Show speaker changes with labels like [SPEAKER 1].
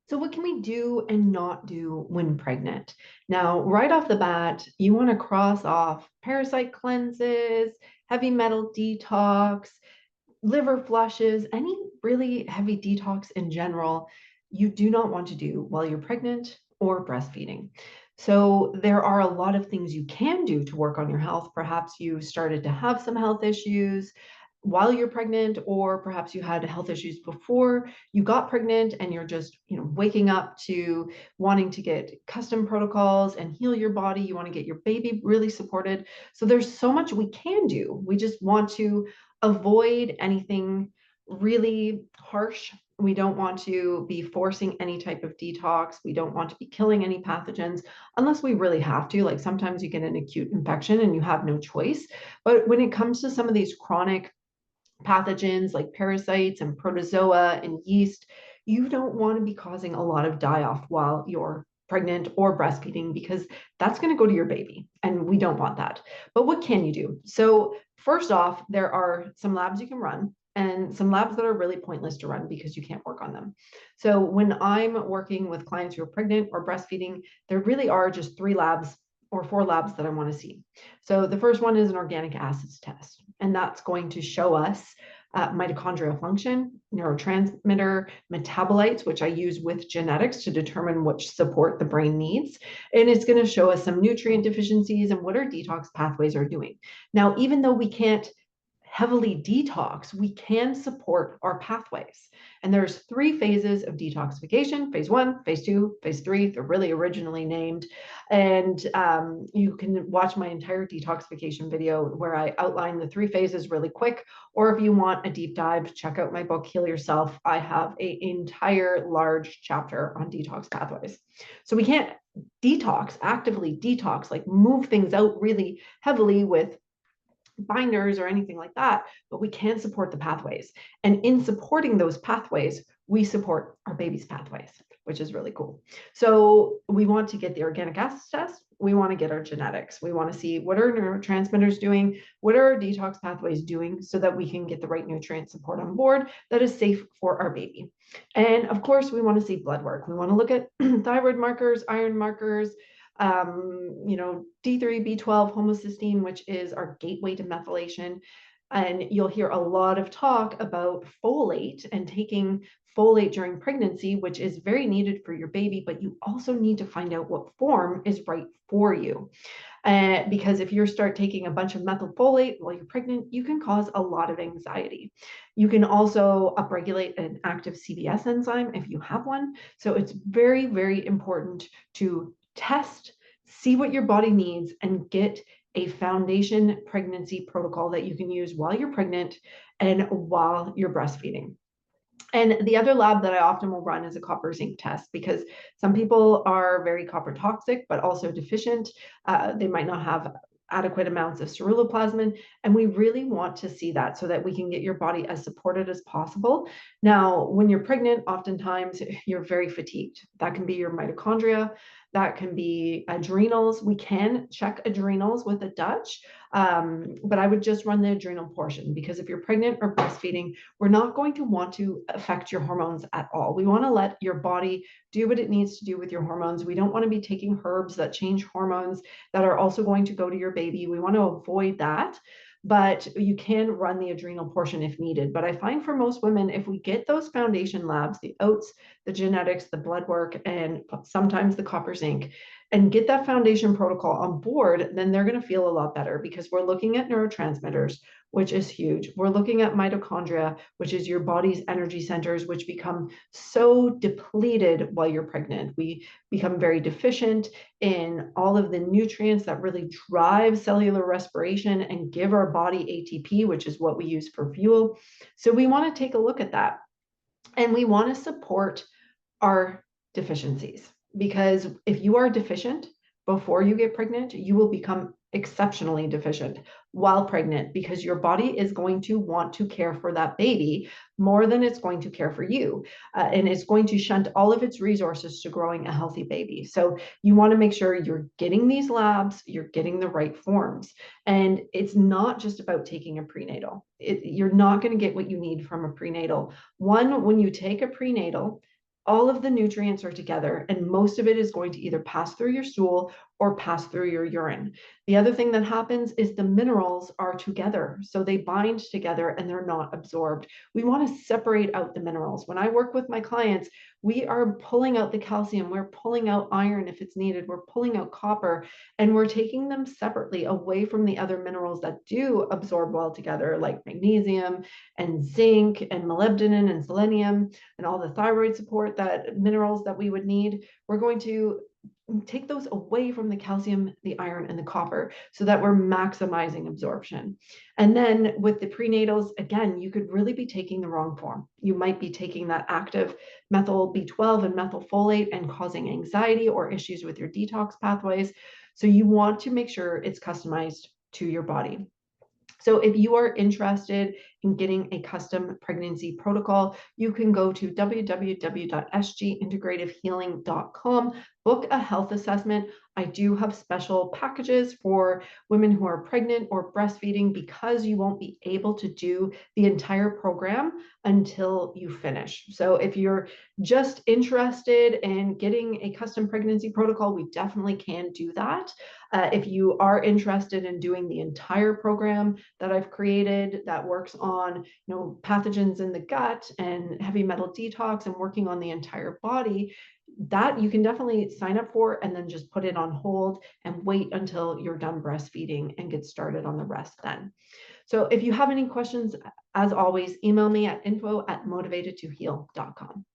[SPEAKER 1] So what can we do and not do when pregnant? Now, right off the bat, you want to cross off parasite cleanses, heavy metal detox, liver flushes, any really heavy detox in general, you do not want to do while you're pregnant or breastfeeding. So there are a lot of things you can do to work on your health. Perhaps you started to have some health issues while you're pregnant, or perhaps you had health issues before you got pregnant and you're just, waking up to wanting to get custom protocols and heal your body. You want to get your baby really supported. So there's so much we can do. We just want to avoid anything really harsh. We don't want to be forcing any type of detox. We don't want to be killing any pathogens unless we really have to. Like sometimes you get an acute infection and you have no choice. But when it comes to some of these chronic pathogens like parasites and protozoa and yeast, you don't want to be causing a lot of die off while you're pregnant or breastfeeding, because that's going to go to your baby and we don't want that. But what can you do? So first off, there are some labs you can run and some labs that are really pointless to run because you can't work on them. So when I'm working with clients who are pregnant or breastfeeding, there really are just 3 labs or 4 labs that I want to see. So the first one is an organic acids test, and that's going to show us mitochondrial function, neurotransmitter metabolites, which I use with genetics to determine which support the brain needs. And it's going to show us some nutrient deficiencies and what our detox pathways are doing. Now, even though we can't heavily detox, we can support our pathways. And there's 3 phases of detoxification: phase 1, phase 2, phase 3. They're really originally named. And you can watch my entire detoxification video where I outline the 3 phases really quick. Or if you want a deep dive, check out my book, Heal Yourself. I have an entire large chapter on detox pathways. So we can't actively detox, like move things out really heavily with binders or anything like that, but we can support the pathways. And in supporting those pathways, we support our baby's pathways, which is really cool. So we want to get the organic acids test. We want to get our genetics. We want to see what are neurotransmitters doing, what are our detox pathways doing, so that we can get the right nutrient support on board that is safe for our baby. And of course, we want to see blood work. We want to look at thyroid markers, iron markers, D3, B12, homocysteine, which is our gateway to methylation. And you'll hear a lot of talk about folate and taking folate during pregnancy, which is very needed for your baby, but you also need to find out what form is right for you. Because if you start taking a bunch of methylfolate while you're pregnant, you can cause a lot of anxiety. You can also upregulate an active CBS enzyme if you have one. So it's very, very important to test, see what your body needs, and get a foundation pregnancy protocol that you can use while you're pregnant and while you're breastfeeding. And the other lab that I often will run is a copper zinc test, because some people are very copper toxic, but also deficient. They might not have adequate amounts of ceruloplasmin, and we really want to see that so that we can get your body as supported as possible. Now, when you're pregnant, oftentimes you're very fatigued. That can be your mitochondria, that can be adrenals. We can check adrenals with a Dutch, but I would just run the adrenal portion, because if you're pregnant or breastfeeding, we're not going to want to affect your hormones at all. We want to let your body do what it needs to do with your hormones. We don't want to be taking herbs that change hormones that are also going to go to your baby. We want to avoid that. But you can run the adrenal portion if needed. But I find for most women, if we get those foundation labs, the oats, the genetics, the blood work, and sometimes the copper zinc, and get that foundation protocol on board, then they're going to feel a lot better, because we're looking at neurotransmitters, which is huge. We're looking at mitochondria, which is your body's energy centers, which become so depleted while you're pregnant. We become very deficient in all of the nutrients that really drive cellular respiration and give our body ATP, which is what we use for fuel. So we want to take a look at that. And we want to support our deficiencies, because if you are deficient before you get pregnant, you will become exceptionally deficient while pregnant, because your body is going to want to care for that baby more than it's going to care for you. And it's going to shunt all of its resources to growing a healthy baby. So you want to make sure you're getting these labs, you're getting the right forms. And it's not just about taking a prenatal. You're not going to get what you need from a prenatal. One, when you take a prenatal, all of the nutrients are together, and most of it is going to either pass through your stool or pass through your urine. The other thing that happens is the minerals are together, so they bind together and they're not absorbed. We want to separate out the minerals. When I work with my clients, we are pulling out the calcium, we're pulling out iron if it's needed, we're pulling out copper, and we're taking them separately away from the other minerals that do absorb well together, like magnesium and zinc and molybdenum and selenium and all the thyroid support that minerals that we would need. We're going to take those away from the calcium, the iron, and the copper so that we're maximizing absorption. And then with the prenatals, again, you could really be taking the wrong form. You might be taking that active methyl B12 and methylfolate and causing anxiety or issues with your detox pathways. So you want to make sure it's customized to your body. So if you are interested in getting a custom pregnancy protocol, you can go to www.sgintegrativehealing.com, book a health assessment. I do have special packages for women who are pregnant or breastfeeding because you won't be able to do the entire program until you finish. So if you're just interested in getting a custom pregnancy protocol, we definitely can do that. If you are interested in doing the entire program that I've created that works on, pathogens in the gut and heavy metal detox and working on the entire body, that you can definitely sign up for and then just put it on hold and wait until you're done breastfeeding and get started on the rest then. So if you have any questions, as always, email me at info@motivatedtoheal.com.